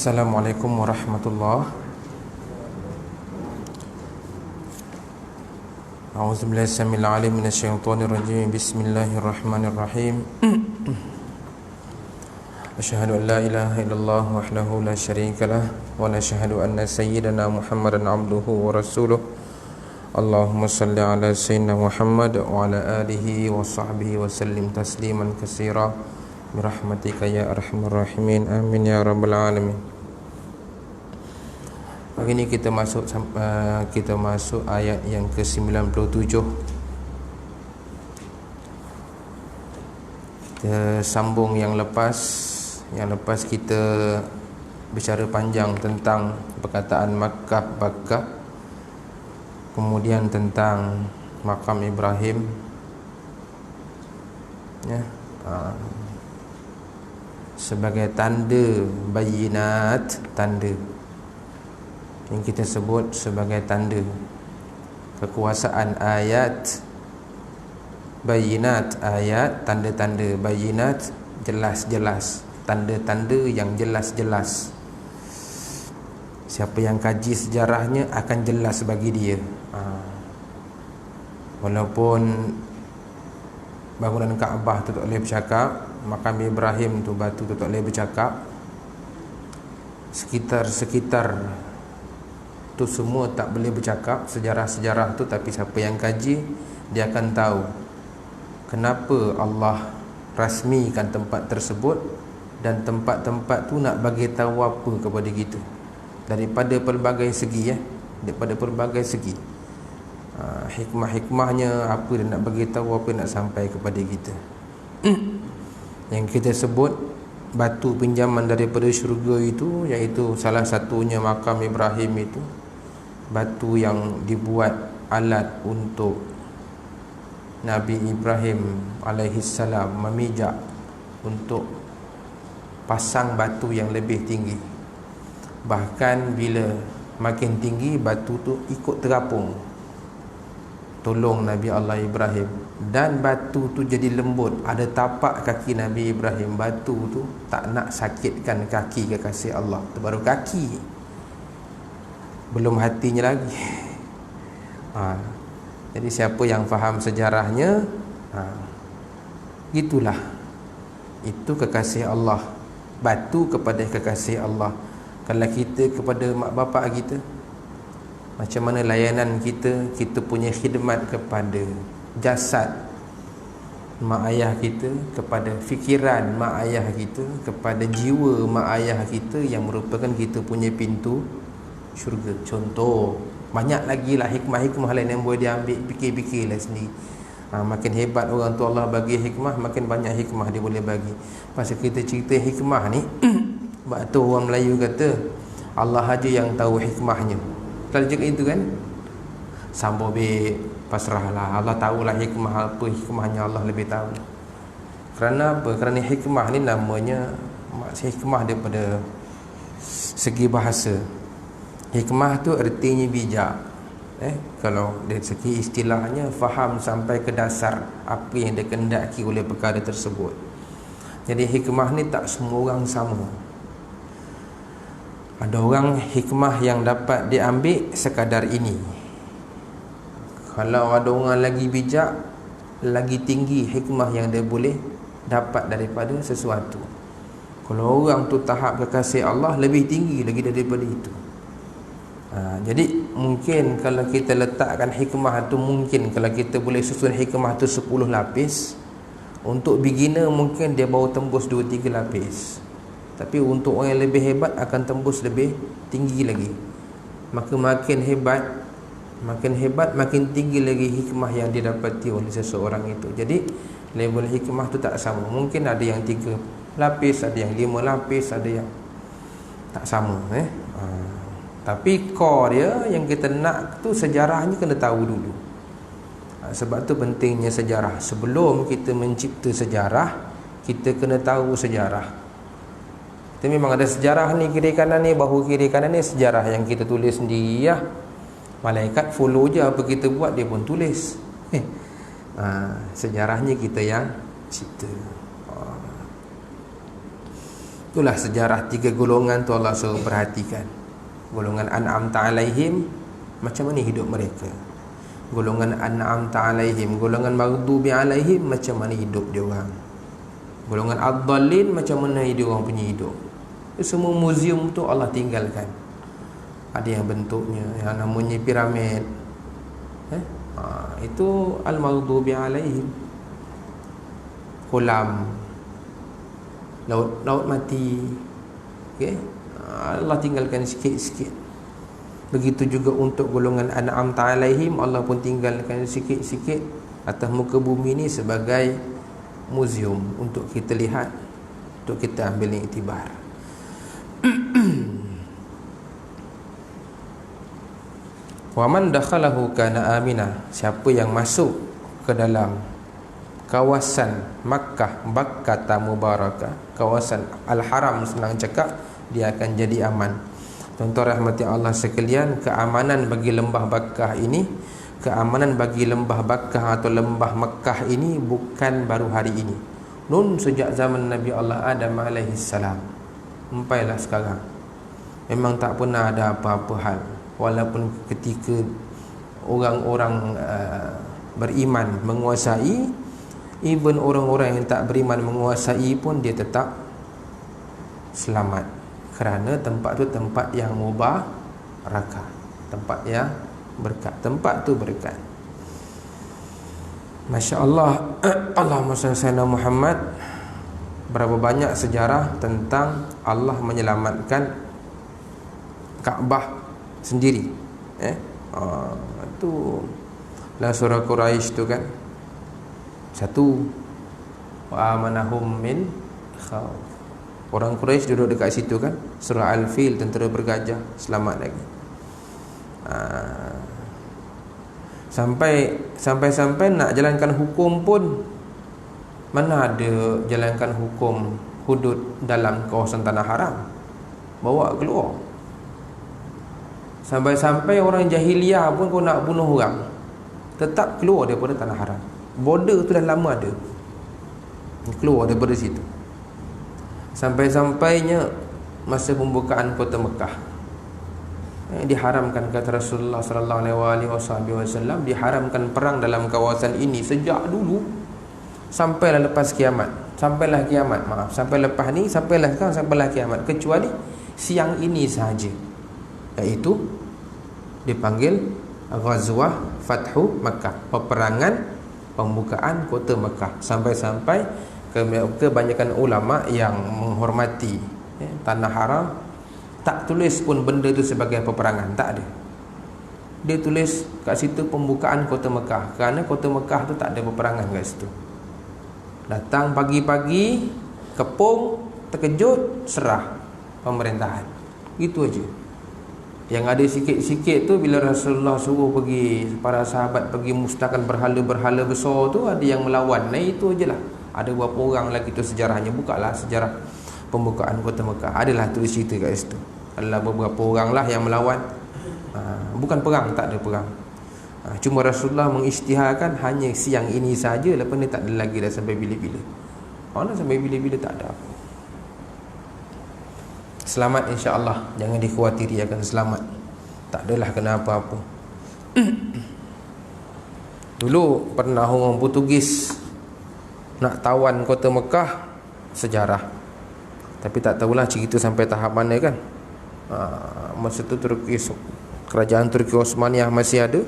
Assalamualaikum warahmatullahi. A'udzubillahi samil alim minasyaitonir rajim. Bismillahirrahmanirrahim. Asyhadu an la ilaha illallah wahdahu la syarikalah wa asyhadu anna sayyidana Muhammadan abduhu wa rasuluh. Allahumma salli ala sayyidina Muhammad wa ala alihi wa sahbihi wa sallim tasliman katsira birahmatika ya arhamar rahimin. Amin ya rabbal alamin. Hari ini kita masuk ayat yang ke-97. Kita sambung yang lepas. Yang lepas kita bicara panjang tentang perkataan Makkah Bakkah, kemudian tentang makam Ibrahim, ya, sebagai tanda bayinat, tanda yang kita sebut sebagai tanda kekuasaan ayat, bayinat, ayat, tanda-tanda, bayinat, jelas-jelas, tanda-tanda yang jelas-jelas. Siapa yang kaji sejarahnya akan jelas bagi dia. Walaupun bangunan Kaabah tu tak boleh bercakap, makam Ibrahim tu batu tu tak boleh bercakap, sekitar-sekitar tu semua tak boleh bercakap, sejarah-sejarah tu, tapi siapa yang kaji dia akan tahu kenapa Allah rasmikan tempat tersebut, dan tempat-tempat tu nak bagi tahu apa kepada kita daripada pelbagai segi, daripada pelbagai segi. Hikmah-hikmahnya apa dia nak bagi tahu, apa nak sampai kepada kita. Yang kita sebut batu pinjaman daripada syurga itu, iaitu salah satunya makam Ibrahim itu, batu yang dibuat alat untuk Nabi Ibrahim alaihissalam memijak untuk pasang batu yang lebih tinggi. Bahkan bila makin tinggi, batu tu ikut terapung tolong Nabi Allah Ibrahim, dan batu tu jadi lembut, ada tapak kaki Nabi Ibrahim. Batu tu tak nak sakitkan kaki kekasih Allah. Itu baru kaki, belum hatinya lagi. Jadi siapa yang faham sejarahnya, itulah, itu kekasih Allah. Batu kepada kekasih Allah. Kalau kita kepada mak bapak kita, macam mana layanan kita, kita punya khidmat kepada jasad mak ayah kita, kepada fikiran mak ayah kita, kepada jiwa mak ayah kita, yang merupakan kita punya pintu syurga. Contoh, banyak lagi lah hikmah-hikmah lain yang boleh diambil, fikir-fikirlah sendiri. Makin hebat orang tu Allah bagi hikmah, makin banyak hikmah dia boleh bagi. Pasal kita cerita hikmah ni, sebab tu orang Melayu kata Allah aja yang tahu hikmahnya. Kalau cakap itu kan, sambung pasrahlah, Allah tahulah hikmah apa, hikmahnya Allah lebih tahu. Kerana apa? Kerana hikmah ni namanya, hikmah daripada segi bahasa. Hikmah tu artinya bijak. Kalau dari segi istilahnya, faham sampai ke dasar apa yang dikehendaki oleh perkara tersebut. Jadi hikmah ni tak semua orang sama. Ada orang hikmah yang dapat diambil sekadar ini. Kalau ada orang lagi bijak, lagi tinggi hikmah yang dia boleh dapat daripada sesuatu. Kalau orang tu tahap kekasih Allah, lebih tinggi lagi daripada itu. Jadi mungkin kalau kita letakkan hikmah tu, mungkin kalau kita boleh susun hikmah tu 10 lapis, untuk beginner mungkin dia baru tembus 2-3 lapis. Tapi untuk orang yang lebih hebat akan tembus lebih tinggi lagi. Maka makin hebat, makin tinggi lagi hikmah yang didapati oleh seseorang itu. Jadi level hikmah tu tak sama. Mungkin ada yang 3 lapis, ada yang 5 lapis, ada yang tak sama. Tapi core dia yang kita nak tu, sejarahnya kena tahu dulu. Sebab tu pentingnya sejarah. Sebelum kita mencipta sejarah, kita kena tahu sejarah. Kita memang ada sejarah ni, kiri kanan ni, bahu kiri kanan ni, sejarah yang kita tulis sendiri, ya. Malaikat follow je apa kita buat, dia pun tulis. Sejarahnya kita yang cipta. Itulah sejarah 3 golongan tu Allah suruh perhatikan. Golongan an'amta alaihim, macam mana hidup mereka. Golongan an'amta alaihim, golongan maghdubi alaihim, macam mana hidup dia orang. Golongan ad-dallin, macam mana dia orang punya hidup. Semua muzium tu Allah tinggalkan. Ada yang bentuknya yang namanya piramid, itu al-maghdubi alaihim. Kolam, laut mati, okay? Allah tinggalkan sikit-sikit. Begitu juga untuk golongan an'amta alaihim, Allah pun tinggalkan sikit-sikit atas muka bumi ni sebagai muzium untuk kita lihat, untuk kita ambil iktibar. Wa man dakhalahu kana amina, siapa yang masuk ke dalam kawasan Makkah, Bakkah Mubarakah, kawasan Al-Haram senang cakap, dia akan jadi aman. Tuan-tuan rahmati Allah sekalian, keamanan bagi lembah Bakkah ini, keamanan bagi lembah Bakkah atau lembah Makkah ini bukan baru hari ini. Nun sejak zaman Nabi Allah Adam alaihissalam sampailah sekarang. Memang tak pernah ada apa-apa hal. Walaupun ketika orang-orang beriman menguasai, even orang-orang yang tak beriman menguasai pun dia tetap selamat, kerana tempat tu tempat yang mubarakah, tempat yang berkat, tempat tu berkat. Masya Allah. Allahumma salli ala Muhammad. Berapa banyak sejarah tentang Allah menyelamatkan Kaabah sendiri. Itu lah surah Quraisy tu kan. Satu, wa amanahum min khauf. Orang Quraisy duduk dekat situ kan. Surah Al-Fil, tentera bergajah, selamat lagi. Sampai nak jalankan hukum pun, mana ada jalankan hukum hudud dalam kawasan tanah haram, bawa keluar. Sampai-sampai orang jahiliah pun, kau nak bunuh orang, tetap keluar daripada tanah haram. Border tu dah lama ada, keluar daripada situ. Sampai-sampainya masa pembukaan kota Mekah, diharamkan, kata Rasulullah sallallahu alaihi wasallam, diharamkan perang dalam kawasan ini sejak dulu sampailah lepas kiamat. Sampai lepas ni, sampailah sekarang, sampailah kiamat, kecuali siang ini sahaja, iaitu dipanggil Ghazwah Fathu Makkah, peperangan pembukaan kota Mekah. Sampai-sampai kebanyakan ulama yang menghormati tanah haram tak tulis pun benda tu sebagai peperangan, tak ada. Dia tulis kat situ pembukaan kota Mekah, kerana kota Mekah tu tak ada peperangan kat situ. Datang pagi-pagi, kepung, terkejut, serah pemerintahan. Gitu aja. Yang ada sikit-sikit tu bila Rasulullah suruh pergi, para sahabat pergi musnahkan berhala-berhala besar tu, ada yang melawan. Nah itu ajalah. Ada berapa orang lagi tu sejarahnya. Bukalah sejarah pembukaan kota Mekah, adalah tulis cerita kat situ. Adalah beberapa orang lah yang melawan. Bukan perang, tak ada perang. Cuma Rasulullah mengisytiharkan hanya siang ini saja, lepas ni tak ada lagi dah sampai bila-bila. Mana sampai bila-bila tak ada apa. Selamat insya-Allah, jangan dikhawatiri akan selamat. Tak adalah kena apa-apa. Dulu pernah orang Portugis nak tawan kota Mekah, sejarah. Tapi tak tahulah cerita sampai tahap mana kan. Masa tu kerajaan Turki Osmaniyah masih ada.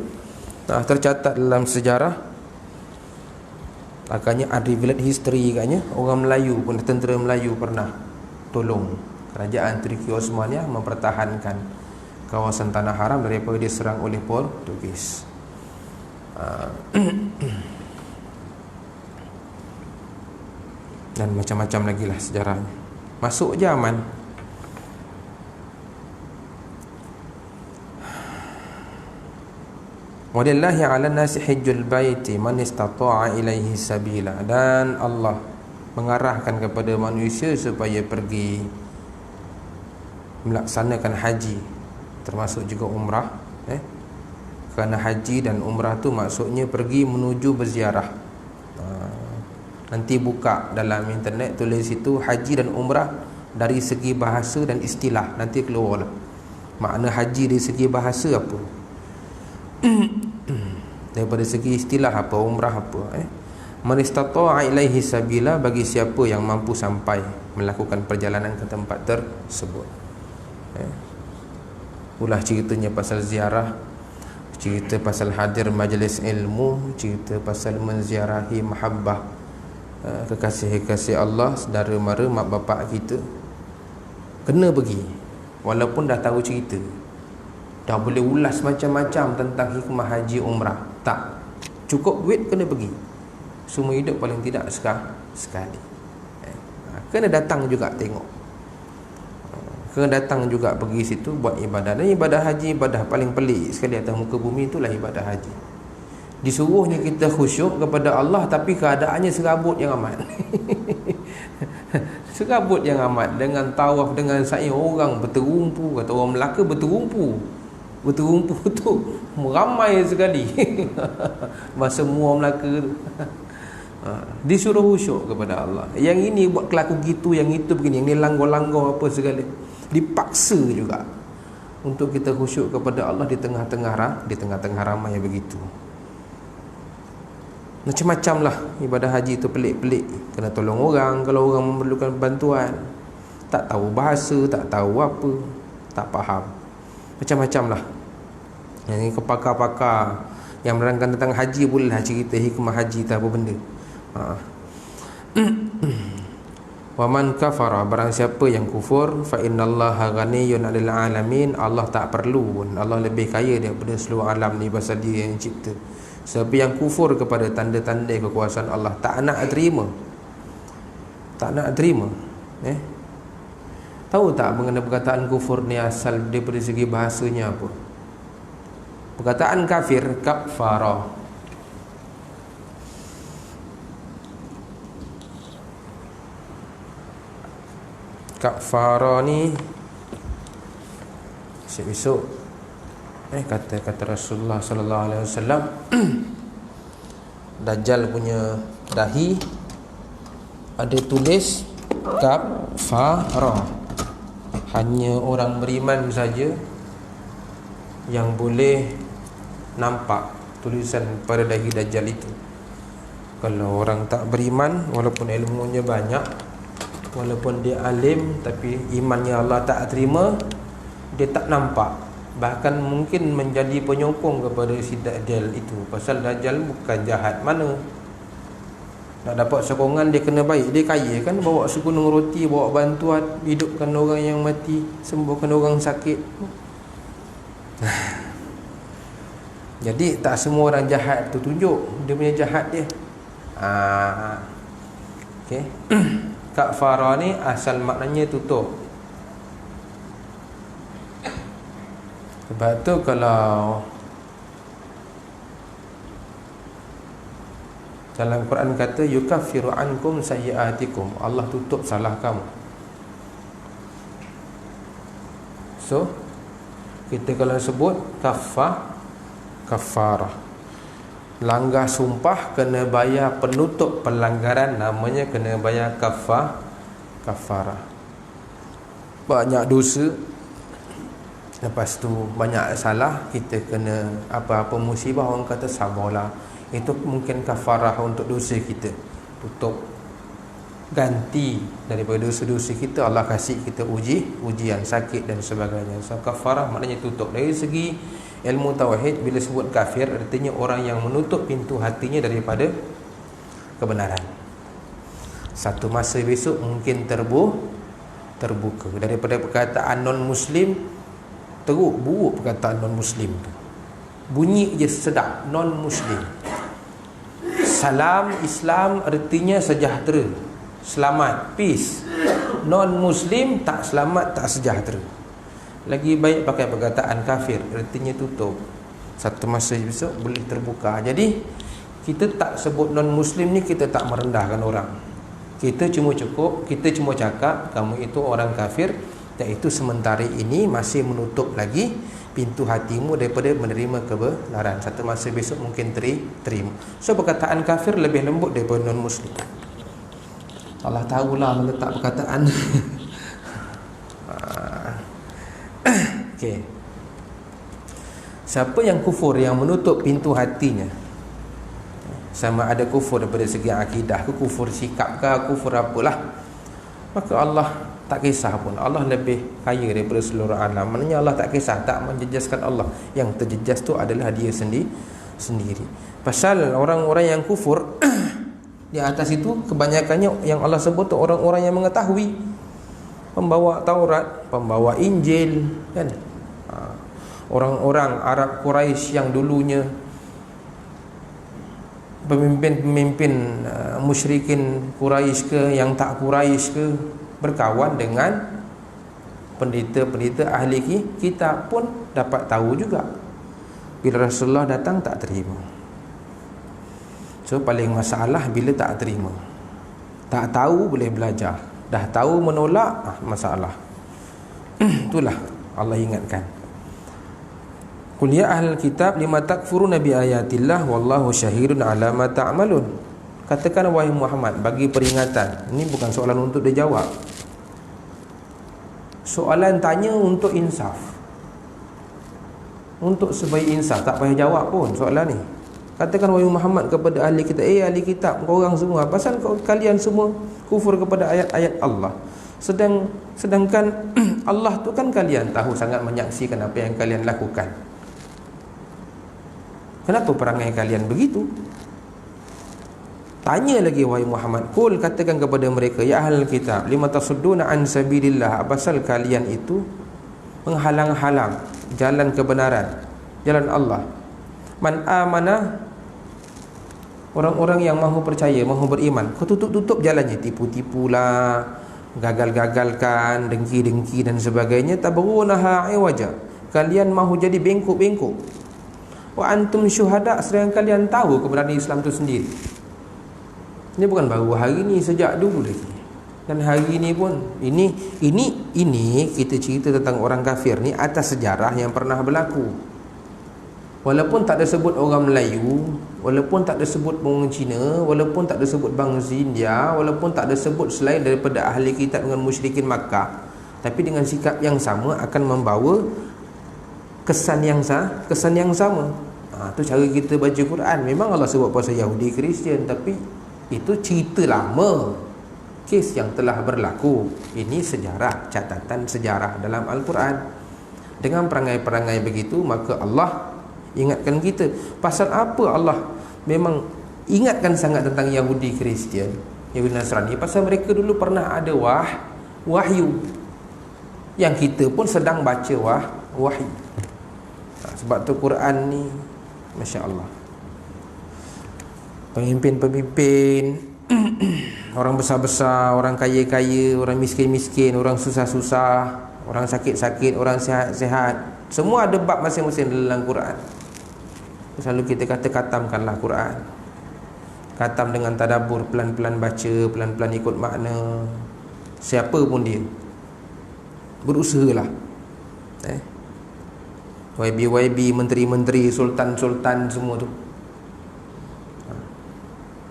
Tercatat dalam sejarah, agaknya unrevealed history agaknya, orang Melayu pun, tentera Melayu pernah tolong kerajaan Turki Osmaniyah mempertahankan kawasan tanah haram daripada diserang oleh Portugis. Dan macam-macam lagi lah sejarahnya. Masuk je aman. Walillahi 'alan nasi hajjul baiti man istata'a ilaihi sabila. Dan Allah mengarahkan kepada manusia supaya pergi melaksanakan haji, termasuk juga umrah. Kerana haji dan umrah tu maksudnya pergi menuju berziarah. Nanti buka dalam internet, tulis itu haji dan umrah dari segi bahasa dan istilah. Nanti keluarlah makna haji dari segi bahasa apa, daripada segi istilah apa, umrah apa. Man istata'a ilaihi sabila, bagi siapa yang mampu sampai melakukan perjalanan ke tempat tersebut. Ulah ceritanya pasal ziarah, cerita pasal hadir majlis ilmu, cerita pasal menziarahi mahabbah kekasih-kekasih Allah, saudara mara, mak bapak kita. Kena pergi walaupun dah tahu cerita, dah boleh ulas macam-macam tentang hikmah haji umrah. Tak cukup duit, kena pergi. Semua hidup paling tidak sekali. Kena datang juga tengok, kena datang juga pergi situ buat ibadah. Dan ibadah haji, ibadah paling pelik sekali atas muka bumi, itulah ibadah haji. Disuruhnya kita khusyuk kepada Allah, tapi keadaannya serabut yang amat. Serabut yang amat, dengan tawaf, dengan sa'i, orang berterumpu. Kata orang Melaka, berterumpu tu ramai sekali. Bahasa muar Melaka tu. Disuruh khusyuk kepada Allah. Yang ini buat kelaku gitu, yang itu begini, yang ni langgar-langgar apa segala. Dipaksa juga untuk kita khusyuk kepada Allah di tengah-tengah ramai yang begitu. Macam-macam lah ibadah haji itu, pelik-pelik. Kena tolong orang kalau orang memerlukan bantuan, tak tahu bahasa, tak tahu apa, tak faham. Macam-macam lah. Yang ini pakar-pakar yang menerangkan tentang haji bolehlah cerita hikmah haji tak apa benda. Wa man kafara, barang siapa yang kufur, fa innallaha ghaniyyun 'anil 'alamin, Allah tak perlu pun, Allah lebih kaya daripada seluruh alam ni pasal Dia yang cipta. Siapa yang kufur kepada tanda-tanda kekuasaan Allah, tak nak terima. Tahu tak mengenai perkataan kufur ni asal daripada segi bahasanya apa? Perkataan kafir, kafara. Kafara ni besok kata Rasulullah sallallahu alaihi wasallam, Dajjal punya dahi ada tulis kafara. Hanya orang beriman saja yang boleh nampak tulisan pada dahi Dajjal itu. Kalau orang tak beriman, walaupun ilmunya banyak, walaupun dia alim, tapi imannya Allah tak terima, dia tak nampak. Bahkan mungkin menjadi penyokong kepada si Dajjal itu. Pasal Dajjal bukan jahat mana. Nak dapat sokongan dia kena baik. Dia kaya kan, bawa segunung roti, bawa bantuan, hidupkan orang yang mati, sembuhkan orang sakit. Jadi tak semua orang jahat tu tunjuk dia punya jahat dia. Okey. Kafara ni asal maknanya tutup. Sebab tu kalau dalam Quran kata yukaffiru ankum sayyiatikum, Allah tutup salah kamu. So kita kalau sebut kafarah, langgar sumpah, kena bayar penutup pelanggaran, namanya kena bayar kafarah. Banyak dosa, lepas tu banyak salah, kita kena apa-apa musibah, orang kata sabarlah. Itu mungkin kafarah untuk dosa kita, tutup, ganti daripada dosa-dosa kita. Allah kasih kita ujian, sakit dan sebagainya. So kafarah maknanya tutup. Dari segi ilmu tauhid, bila sebut kafir, artinya orang yang menutup pintu hatinya daripada kebenaran. Satu masa besok mungkin terbuka daripada perkataan non-Muslim. Teruk buruk perkataan non-Muslim tu, bunyi je sedap, non-Muslim. Salam Islam artinya sejahtera, selamat, peace. Non-Muslim tak selamat, tak sejahtera. Lagi baik pakai perkataan kafir, artinya tutup. Satu masa besok boleh terbuka. Jadi kita tak sebut non-Muslim ni, kita tak merendahkan orang. Kita cuma cakap kamu itu orang kafir, iaitu sementara ini masih menutup lagi pintu hatimu daripada menerima kebenaran. Satu masa besok mungkin terima. So perkataan kafir lebih lembut daripada non-Muslim. Allah tahulah meletak perkataan Okey. Siapa yang kufur, yang menutup pintu hatinya, sama ada kufur daripada segi akidah ke, kufur sikap ke, kufur apalah, maka Allah tak kisah pun. Allah lebih kaya daripada seluruh alam. Maknanya Allah tak kisah, tak menjejaskan Allah. Yang terjejas tu adalah dia sendiri. Pasal orang-orang yang kufur di atas itu kebanyakannya yang Allah sebut tu orang-orang yang mengetahui, pembawa Taurat, pembawa Injil, kan? Orang-orang Arab Quraisy yang dulunya pemimpin-pemimpin musyrikin Quraisy ke, yang tak Quraisy ke, berkawan dengan pendeta-pendeta ahli kitab pun dapat tahu juga. Bila Rasulullah datang tak terima. So paling masalah bila tak terima. Tak tahu boleh belajar, dah tahu menolak, masalah. Itulah Allah ingatkan. Qul ya ahlal kitab lima takfuruna bi ayatillah wallahu syahidun ala ma ta'malun. Katakan wahai Muhammad, bagi peringatan. Ini bukan soalan untuk dia jawab. Soalan tanya untuk insaf. Untuk sebaik insaf, tak payah jawab pun soalan ni. Katakan wahai Muhammad kepada ahli kitab, ahli kitab, korang semua, pasal kalian semua kufur kepada ayat-ayat Allah. Sedangkan Allah tu kan kalian tahu, sangat menyaksikan apa yang kalian lakukan. Kenapa perangai kalian begitu? Tanya lagi wahai Muhammad, qul, katakan kepada mereka, ya ahlul kitab lima tasudduna an sabilillah, apasal kalian itu menghalang-halang jalan kebenaran, jalan Allah. Man amana, orang-orang yang mahu percaya, mahu beriman, kau tutup-tutup jalannya, tipu-tipulah, gagal-gagalkan, dengki-dengki dan sebagainya. Tabghunaha iwaja, kalian mahu jadi bengkok-bengkok. Wa antum syuhada, sedangkan kalian tahu kebenaran Islam itu sendiri. Ini bukan baru hari ni, sejak dulu lagi. Dan hari ni pun ini kita cerita tentang orang kafir ni atas sejarah yang pernah berlaku. Walaupun tak ada sebut orang Melayu, walaupun tak ada sebut orang Cina, walaupun tak ada sebut bangsa India, walaupun tak ada sebut selain daripada ahli kitab dengan musyrikin Makkah, tapi dengan sikap yang sama akan membawa kesan yang sama. Itu cara kita baca Quran. Memang Allah sebut pasal Yahudi Kristian, tapi itu cerita lama, kes yang telah berlaku. Ini sejarah, catatan sejarah dalam Al-Quran. Dengan perangai-perangai begitu, maka Allah ingatkan kita. Pasal apa Allah memang ingatkan sangat tentang Yahudi Kristian, Yahudi Nasrani? Pasal mereka dulu pernah ada wahyu, yang kita pun sedang baca wahyu. Sebab tu Quran ni, Masya Allah, pemimpin-pemimpin, orang besar-besar, orang kaya-kaya, orang miskin-miskin, orang susah-susah, orang sakit-sakit, orang sihat-sihat, semua ada bab masing-masing dalam Quran. Selalu kita kata khatamkanlah Quran. Khatam dengan tadabbur, pelan-pelan baca, pelan-pelan ikut makna. Siapa pun dia, berusahalah. YB, menteri-menteri, sultan-sultan semua tu,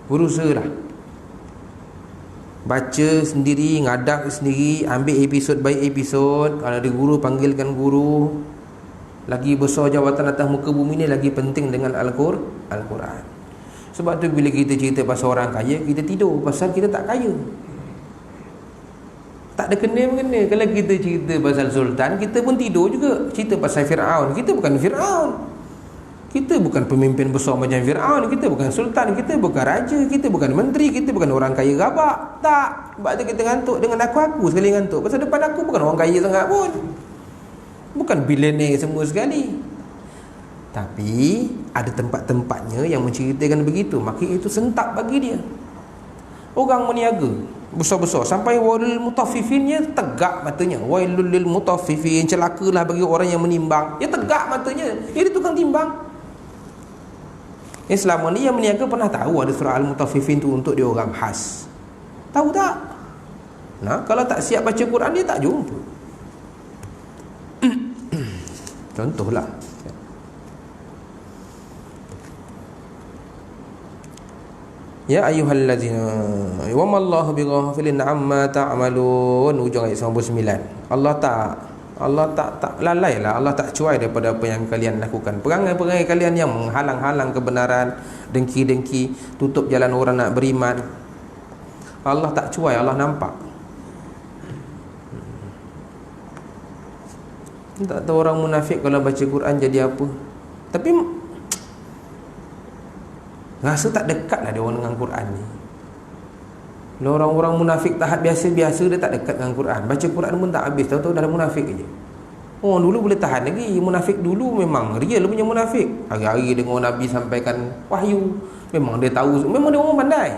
berusahalah. Baca sendiri, ngadak sendiri, ambil episod by episod. Kalau ada guru, panggilkan guru. Lagi besar jawatan atas muka bumi ni, lagi penting dengan Al-Quran. Sebab tu bila kita cerita pasal orang kaya, kita tidur, pasal kita tak kaya. Tak ada kena-mengena. Kalau kita cerita pasal sultan, kita pun tidur juga. Cerita pasal Fir'aun, kita bukan Fir'aun. Kita bukan pemimpin besar macam Fir'aun. Kita bukan sultan, kita bukan raja, kita bukan menteri, kita bukan orang kaya gabak. Tak. Sebab tu kita ngantuk dengan aku sekali ngantuk. Pasal depan aku bukan orang kaya sangat pun, bukan billionaire semua sekali. Tapi ada tempat-tempatnya yang menceritakan begitu, maka itu sentak bagi dia. Orang meniaga besar-besar sampai wailul mutaffifinnya tegak matanya. Wailul lil mutaffifin, celakalah bagi orang yang menimbang. Dia tegak matanya, dia tukang timbang. Selama ni yang meniaga pernah tahu ada surah Al-Mutaffifin tu untuk dia orang khas? Tahu tak? Nah, kalau tak siap baca Quran, dia tak jumpa. Contohlah, ya ayyuhallazina wa mallahu bighafilin amma ta'malun, ujung ayat 99. Allah Allah tak lalailah, Allah tak cuai daripada apa yang kalian lakukan. Perangai-perangai kalian yang menghalang-halang kebenaran, dengki-dengki, tutup jalan orang nak beriman, Allah tak cuai, Allah nampak. Tak tahu orang munafik kalau baca Quran jadi apa. Tapi rasa tak dekat lah dia orang dengan Quran ni. Kalau orang-orang munafik tahap biasa-biasa, dia tak dekat dengan Quran. Baca Quran pun tak habis, tahu-tahu dah ada munafik je. Oh, dulu boleh tahan lagi. Munafik dulu memang real punya munafik. Hari-hari dengar Nabi sampaikan wahyu, memang dia tahu, memang dia orang pandai.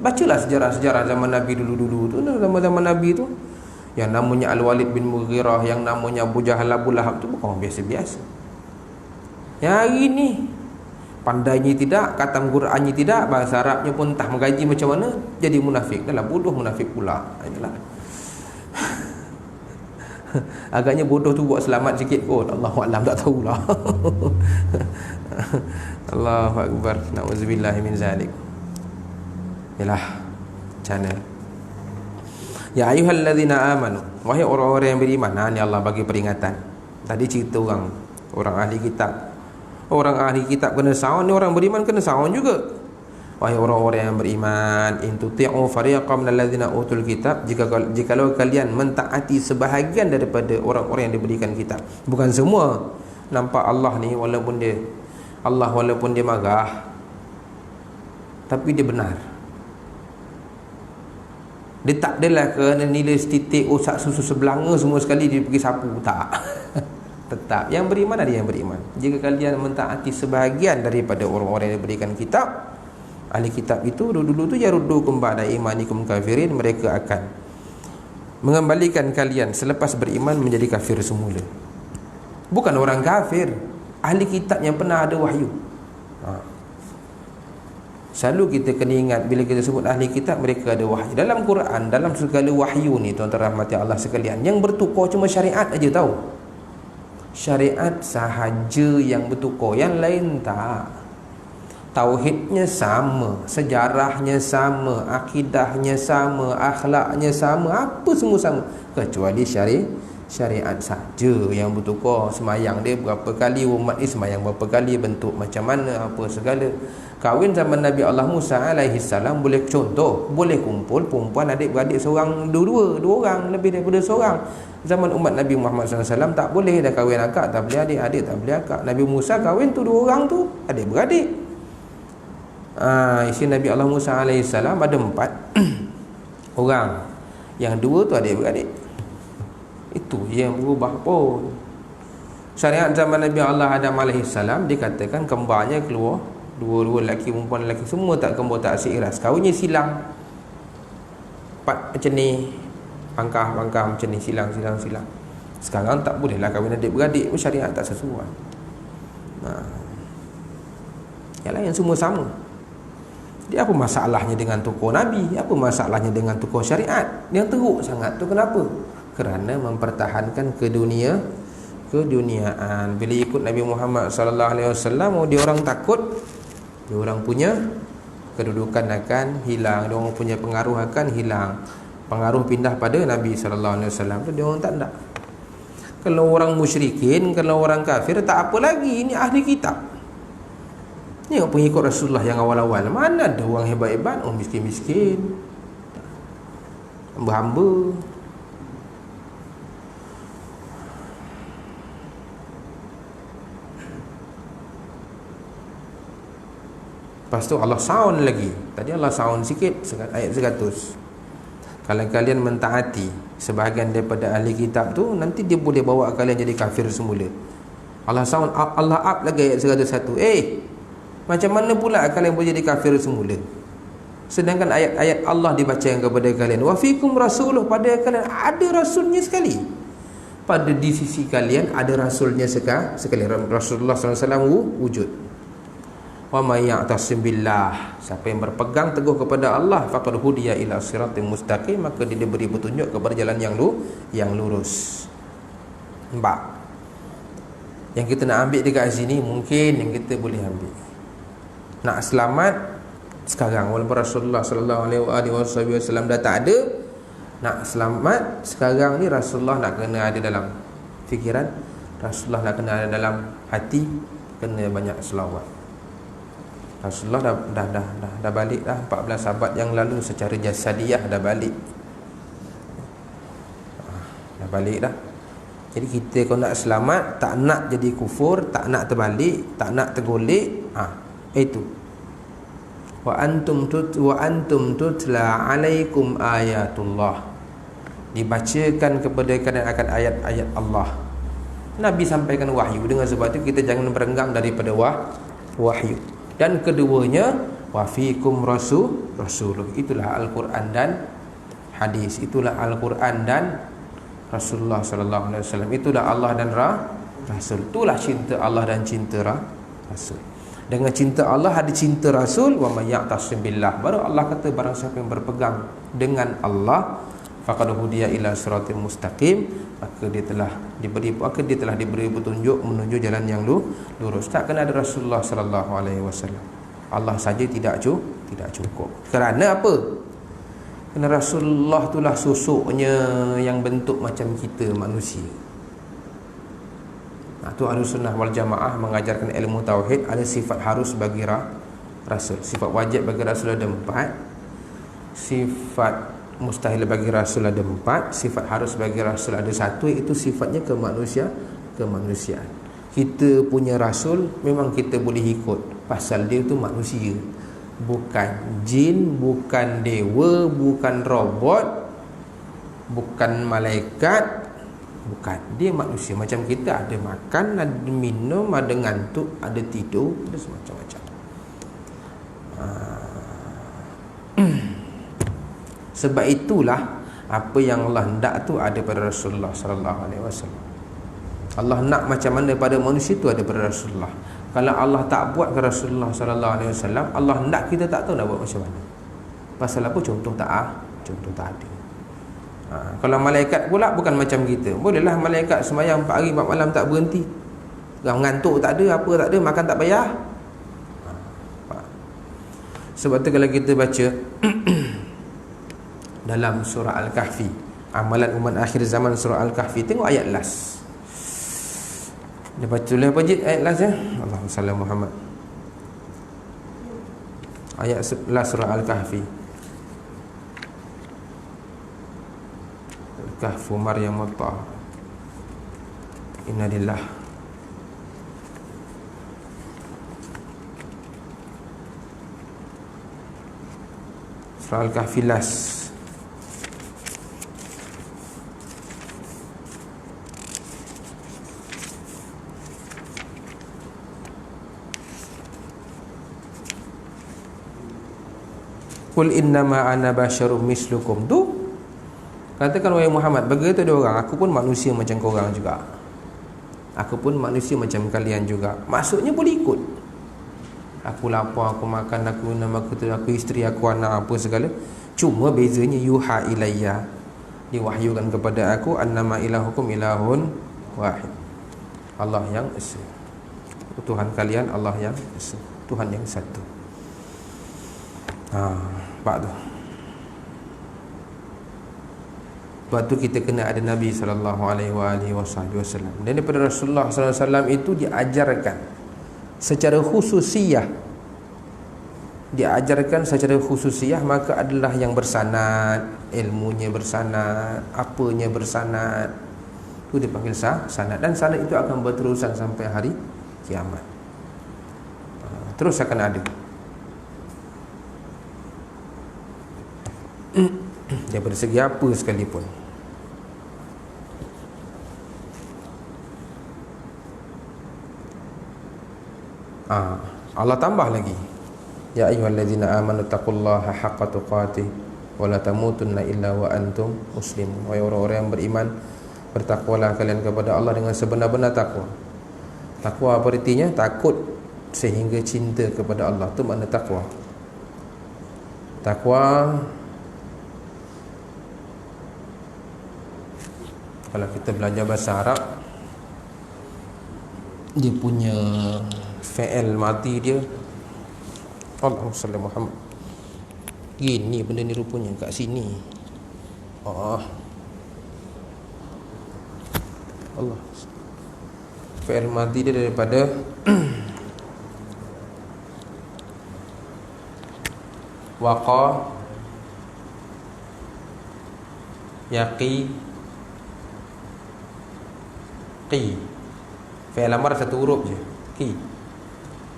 Bacalah sejarah-sejarah zaman Nabi dulu-dulu tu. Zaman-zaman Nabi tu, yang namanya Al-Walid bin Mughirah, yang namanya Abu Jahal, Abu Lahab tu bukan orang biasa-biasa. Yang hari ni pandainya tidak, khatam Qurannya tidak, bahasa Arabnya pun entah menggaji macam mana, jadi munafik. Dah lah, bodoh munafik pula. Inilah. Agaknya bodoh tu buat selamat sikit kot. Allahu a'lam, tak tahulah. Allahu akbar. Nauzubillah min zalik. Yalah, macam mana? Ya ayyuhallazina amanu, wahai orang-orang yang beriman. Ni Allah bagi peringatan. Tadi cerita orang ahli kitab. Orang ahli kitab kena sawan, ni orang beriman kena sawan juga. Wahai orang-orang yang beriman, in tuti'u fariqam minallazina utul kitab, jikalau kalian mentaati sebahagian daripada orang-orang yang diberikan kitab. Bukan semua. Nampak Allah ni walaupun dia marah, tapi dia benar. Dia tak adalah kerana nilai setitik osak susu sebelanga semua sekali dia pergi sapu, tak. Tetap yang beriman ada yang beriman. Jika kalian mentaati sebahagian daripada orang-orang yang diberikan kitab, ahli kitab itu dulu tu yaruddukum ba'da imanikum kafirin, mereka akan mengembalikan kalian selepas beriman menjadi kafir semula. Bukan orang kafir, ahli kitab yang pernah ada wahyu. Selalu kita kena ingat bila kita sebut ahli kitab, mereka ada wahyu. Dalam Quran, dalam segala wahyu ni, tuan-tuan rahmati Allah sekalian, yang bertukar cuma syariat aja tahu. Syariat sahaja yang bertukar, yang lain tak. Tauhidnya sama, sejarahnya sama, akidahnya sama, akhlaknya sama, apa semua sama, kecuali syariat saja yang bertukar. Semayang dia berapa kali, umat ni semayang berapa kali, bentuk macam mana, apa segala. Kahwin zaman Nabi Allah Musa alaihi salam boleh contoh, boleh kumpul perempuan adik-beradik seorang, dua orang, lebih daripada seorang. Zaman umat Nabi Muhammad SAW tak boleh, dah kahwin akak tak boleh adik, adik tak boleh akak. Nabi Musa kahwin tu 2 orang tu adik-beradik. Isteri Nabi Allah Musa AS ada 4 orang, yang 2 tu adik-beradik. Itu yang berubah pun. Syariat zaman Nabi Allah Adam AS dikatakan kembarnya keluar, dua-dua lelaki, perempuan lelaki, semua tak kembar, tak seiras, kahwinnya silang 4 macam ni, pangkah macam ni, silang. Sekarang tak boleh lah kahwin adik-beradik, syariat tak sesuai. Yang lain semua sama. Dia apa masalahnya dengan tokoh Nabi? Apa masalahnya dengan tokoh syariat? Yang teruk sangat tu kenapa? Kerana mempertahankan keduniaan. Bila ikut Nabi Muhammad SAW, dia orang takut dia orang punya kedudukan akan hilang, dia orang punya pengaruh akan hilang. Pengaruh pindah pada Nabi SAW tu dia orang tak nak. Kalau orang musyrikin, kalau orang kafir, tak apa lagi, ini ahli kitab. Ni pengikut Rasulullah yang awal-awal, mana ada orang hebat-hebat, orang miskin-miskin, hamba-hamba. Lepas tu Allah sound lagi. Tadi Allah sound sikit, ayat 100. Kalau kalian mentaati sebahagian daripada ahli kitab tu, nanti dia boleh bawa kalian jadi kafir semula. Allah sound up, Allah up lagi ayat 101. Macam mana pula kalian boleh jadi kafir semula? Sedangkan ayat-ayat Allah dibacakan kepada kalian, wa fikum rasuluh, pada kalian ada rasulnya sekali. Pada di sisi kalian ada rasulnya sekali. Rasulullah SAW wujud. Wa may ya'tasim billah, siapa yang berpegang teguh kepada Allah, faqad hudiya ila siratal mustaqim, maka dia diberi petunjuk kepada jalan yang lurus. Nampak? Yang kita nak ambil dekat sini, mungkin yang kita boleh ambil. Nak selamat sekarang, walaupun Rasulullah sallallahu alaihi wasallam dah tak ada, nak selamat sekarang ni Rasulullah nak kena ada dalam fikiran. Rasulullah dah kena ada dalam hati, kena banyak selawat. Rasulullah dah balik dah 14 abad yang lalu secara jasadiah dah balik. Dah balik dah. Jadi kita kalau nak selamat, tak nak jadi kufur, tak nak terbalik, tak nak tergolek, itu. Wa antum tutla alaikum ayatullah. Dibacakan kepada kalian akan ayat-ayat Allah. Nabi sampaikan wahyu. Dengan sebab itu kita jangan berenggang daripada wahyu. Dan keduanya, wa fikum rasuluh. Itulah Al-Quran dan hadis. Itulah Al-Quran dan Rasulullah sallallahu alaihi wasallam. Itulah Allah dan Rasul. Itulah cinta Allah dan cinta Rasul. Dengan cinta Allah ada cinta Rasul. Wa may ya'tasim billah. Baru Allah kata barang siapa yang berpegang dengan Allah, faqad hudiya ila siratal mustaqim, maka dia telah diberi petunjuk menuju jalan yang lurus. Tak kena ada Rasulullah sallallahu alaihi wasallam. Allah saja tidak cukup. Kerana apa? Kerana Rasulullah itulah susuknya yang bentuk macam kita manusia. Tu Ahlussunnah wal Jamaah mengajarkan ilmu tauhid. Ada sifat harus bagi Rasul. Sifat wajib bagi Rasul ada 4. Sifat mustahil bagi Rasul ada 4. Sifat harus bagi Rasul ada 1, iaitu sifatnya kemanusiaan. Kita punya Rasul memang kita boleh ikut, pasal dia tu manusia, bukan jin, bukan dewa, bukan robot, bukan malaikat. Bukan, dia manusia macam kita. Ada makan, ada minum, ada ngantuk, ada tidur, ada semacam-macam. Sebab itulah apa yang Allah hendak tu ada pada Rasulullah sallallahu alaihi wasallam. Allah nak macam mana pada manusia tu ada pada Rasulullah. Kalau Allah tak buat ke Rasulullah sallallahu alaihi wasallam, Allah hendak kita tak tahu nak buat macam mana. Pasal apa? Contoh tak ada. Kalau malaikat pula bukan macam kita. Bolehlah malaikat sembahyang 4 hari 4 malam tak berhenti. Ngantuk tak ada, apa tak ada, makan tak payah. Sebab tu kalau kita baca dalam surah Al-Kahfi, amalan umat akhir zaman, surah Al-Kahfi, tengok ayat last. Dia baca tulis apa je ayat last ya? Allahumma salli Muhammad. Ayat last surah Al-Kahfi. Kahfu Maryam wa Taha. Inna lillah. Surah Al-Kahfi last. Qul innama ana basyarum mislukum. Tu katakan wahai Muhammad, begitu ada orang, aku pun manusia macam korang juga. Aku pun manusia macam kalian juga. Maksudnya boleh ikut. Aku lapar, aku makan, aku minum, aku isteri, aku anak, apa segala. Cuma bezanya yuha ilayya, diwahyukan kepada aku, annama ilahukum ilahun wahid. Allah yang esa. Tuhan kalian Allah yang esa. Tuhan yang satu. Pak tu. Sebab tu kita kena ada Nabi sallallahu alaihi wasallam. Dan daripada Rasulullah sallallahu alaihi wasallam itu diajarkan secara khususiyah. Diajarkan secara khususiyah, maka adalah yang bersanad, ilmunya bersanad, apanya bersanad. Itu dipanggil sanad, dan sanad itu akan berterusan sampai hari kiamat. Terus akan ada. Daripada segi apa sekalipun. Allah tambah lagi, ya ayyuhallazina amanu taqullaha haqqa tuqatih wa la tamutunna illa wa antum muslimun. Wahai orang-orang yang beriman, bertakwalah kalian kepada Allah dengan sebenar-benar takwa. Takwa apa artinya? Takut sehingga cinta kepada Allah. Itu makna takwa. Takwa, kalau kita belajar bahasa Arab, dia punya fi'il mati dia, Allahumma salli Muhammad. Gini benda ni rupanya kat sini. Allah. Fi'il madhi dia daripada waqa, yaqi, qi. Fi'il amar satu huruf je, qi.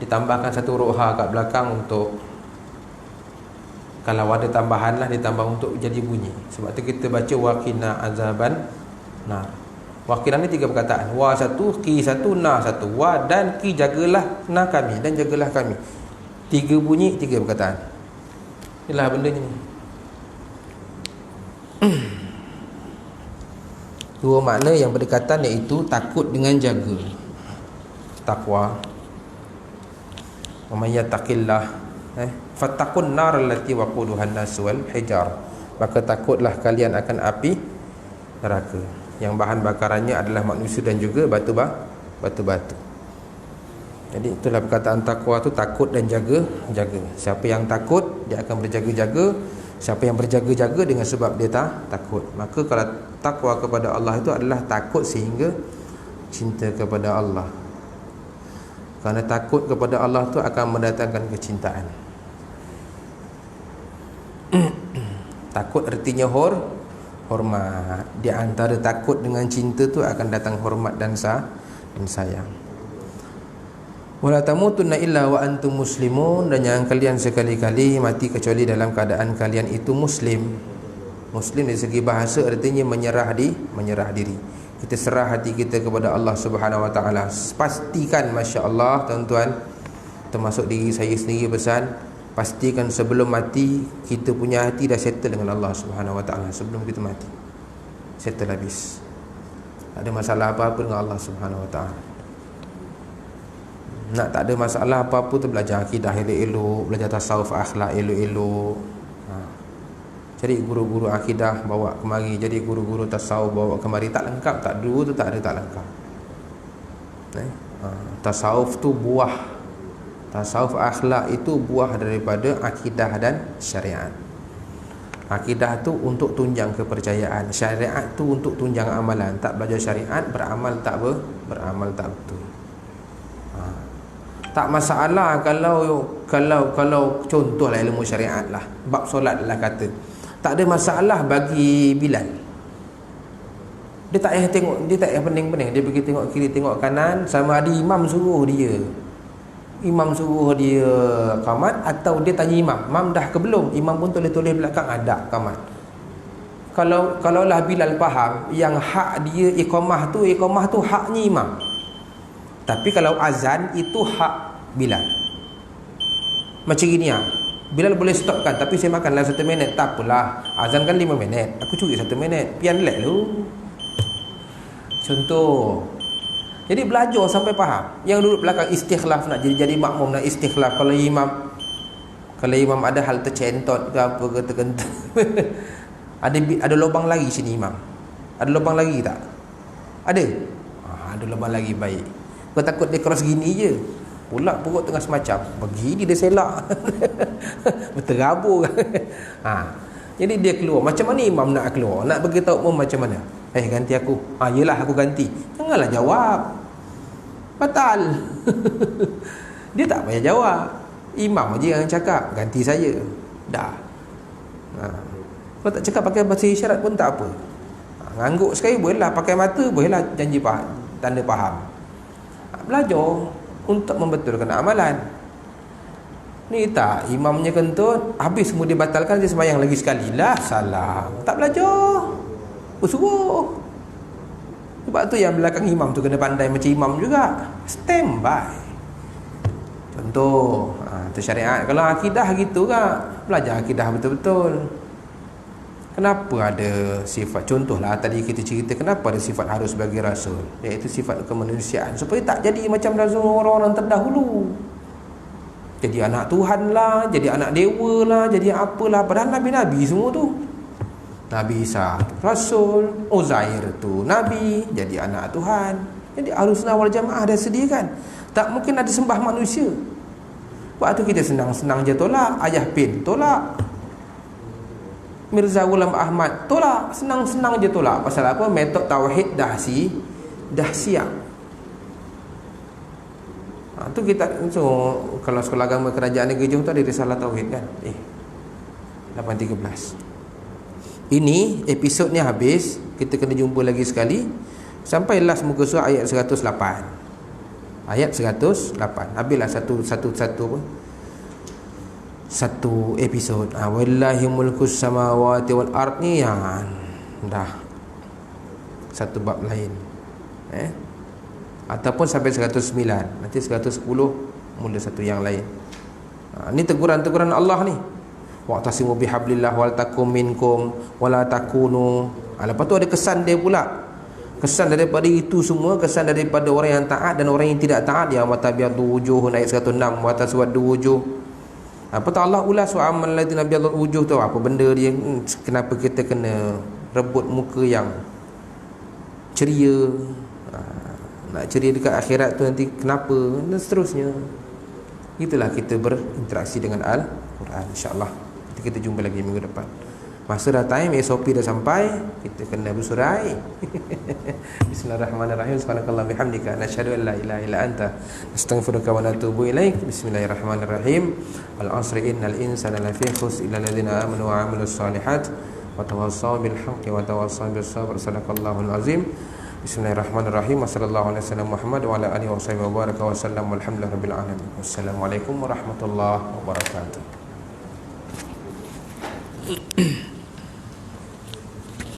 Ditambahkan satu huruf ha kat belakang untuk kalau ada tambahan lah, ditambah untuk jadi bunyi. Sebab tu kita baca waqina azaban nar. Waqina ni 3 perkataan. Wa satu, qi satu, na satu. Wa dan qi, jagalah na kami dan jagalah kami. 3 bunyi, 3 perkataan. Inilah benda ni. 2 makna yang berdekatan, iaitu takut dengan jaga. Takwa. Wa may yattaqillah, fattaqun nar allati waquduha an-nas wal hijar. Maka takutlah kalian akan api neraka yang bahan bakarannya adalah manusia dan juga batu-batu. Jadi itulah perkataan takwa tu, takut dan jaga. Siapa yang takut, dia akan berjaga-jaga. Siapa yang berjaga-jaga dengan sebab dia takut. Maka kalau takwa kepada Allah itu adalah takut sehingga cinta kepada Allah. Kerana takut kepada Allah tu akan mendatangkan kecintaan. Takut artinya hormat. Di antara takut dengan cinta tu akan datang hormat dan sayang. Wala tamutunna illa wa antum muslimun, dan jangan kalian sekali-kali mati kecuali dalam keadaan kalian itu muslim. Muslim dari segi bahasa artinya menyerah diri. Kita serah hati kita kepada Allah Subhanahu wa taala. Pastikan, masya-Allah tuan-tuan, termasuk diri saya sendiri pesan, pastikan sebelum mati kita punya hati dah settle dengan Allah Subhanahu wa taala. Sebelum kita mati, settle habis. Tak ada masalah apa-apa dengan Allah Subhanahu wa taala. Nak tak ada masalah apa-apa tu, belajar akidah elok-elok, belajar tasawuf akhlak elok-elok. Cari guru-guru akidah bawa kemari, jadi guru-guru tasawuf bawa kemari. Tak lengkap, tak dulu tu tak lengkap. Tasawuf tu buah, tasawuf akhlak itu buah daripada akidah dan syariat. Akidah tu untuk tunjang kepercayaan, syariat tu untuk tunjang amalan. Tak belajar syariat, beramal tak betul. Tak masalah kalau contohlah ilmu syariat lah, bab solat lah kata, tak ada masalah bagi Bilal. Dia tak payah tengok, dia tak payah pening-pening. Dia pergi tengok kiri, tengok kanan, sama ada imam suruh dia qamat, atau dia tanya imam dah ke belum. Imam pun tulis-tulis belakang ada qamat. Kalaulah Bilal faham yang hak dia iqamah tu haknya imam. Tapi kalau azan itu hak Bilal. Macam gini lah, Bilal boleh stopkan, tapi saya makanlah 1 minit. Tak apalah, azan kan 5 minit, aku curi 1 minit, pian lek lu. Contoh. Jadi belajar sampai faham. Yang duduk belakang istikhlaf nak jadi makmum, nak istikhlaf. Kalau imam ada hal tercentot ke apa ke terkentut ada lubang lagi sini imam. Ada lubang lagi tak? Ada? Ada lubang lagi, baik. Kau takut dia cross gini je, pula perut tengah semacam begini dia selak berterabur. Jadi dia keluar. Macam mana imam nak keluar? Nak beritahu umum macam mana? Ganti aku. Yelah aku ganti. Janganlah jawab, batal. Dia tak payah jawab. Imam je yang cakap ganti saya. Dah. Kalau tak cakap pakai bahasa isyarat pun tak apa. Ngangguk sekali bolehlah, pakai mata bolehlah, janji faham, tanda faham. Belajar untuk membetulkan amalan. Ni tak, imamnya kentut, habis semua dia batalkan, dia sembahyang lagi sekali lah, salam. Tak belajar, bersuruh. Sebab tu yang belakang imam tu kena pandai macam imam juga, standby. Contoh, tu syariat. Kalau akidah gitu kan, belajar akidah betul-betul. Kenapa ada sifat, contohlah tadi kita cerita, kenapa ada sifat harus bagi rasul, iaitu sifat kemanusiaan, supaya tak jadi macam rasul orang-orang terdahulu. Jadi anak Tuhan lah, jadi anak dewa lah, jadi apalah. Padahal Nabi-Nabi semua tu. Nabi Isa rasul, Uzair tu Nabi, jadi anak Tuhan. Jadi Ahlussunnah wal Jamaah dah sediakan. Tak mungkin ada sembah manusia. Waktu kita senang-senang je tolak, Ayah Pin tolak, Mirza Ghulam Ahmad tolak, senang-senang je tolak. Pasal apa? Metod tauhid dah dah siap. Tu kita kalau sekolah agama kerajaan negeri Johor tu ada risalah tauhid kan. 8.13. Ini episod ni habis, kita kena jumpa lagi sekali sampai last muka surat ayat 108. Ayat 108. Habislah satu episod. Wallahi mulkus samawati wal ard ni dah satu bab lain. Ataupun sampai 109. Nanti 110 mula satu yang lain. Ni teguran-teguran Allah ni. Wa'tasimu bihablillah wal takum minkum wala takunu. Lepas tu ada kesan dia pula. Kesan daripada itu semua, kesan daripada orang yang taat dan orang yang tidak taat. Ya matabiatu wujuh ayat 106, wa taswaddu wujuh. Apa tu Allah ulas wa amal ladina biyadul wujuh tu, apa benda dia, kenapa kita kena rebut muka yang ceria. Nak ceria dekat akhirat tu nanti kenapa, dan seterusnya. Itulah kita berinteraksi dengan Al-Quran, insya-Allah. Nanti kita jumpa lagi minggu depan. Masa dah time, SOP dah sampai, kita kena bersurai. Bismillahirrahmanirrahim. Subhanakallahumma bihamdika nasyhadu an la ilaha illa anta nastaghfiruka wa natubu ilaik. Bismillahirrahmanirrahim. Wal 'asri innal insana lafi khusr illa alladziina aamanu wa 'amilus shalihat wa tawassaw bil haqqi wa tawassaw bis sabr. Sadaqallahul azim. Bismillahirrahmanirrahim. Wassallallahu alaihi wasallam Muhammad wa ala alihi wa sahbihi wa baraka wa sallam. Walhamdulillahirabbil alamin. Wassalamualaikum warahmatullahi wabarakatuh.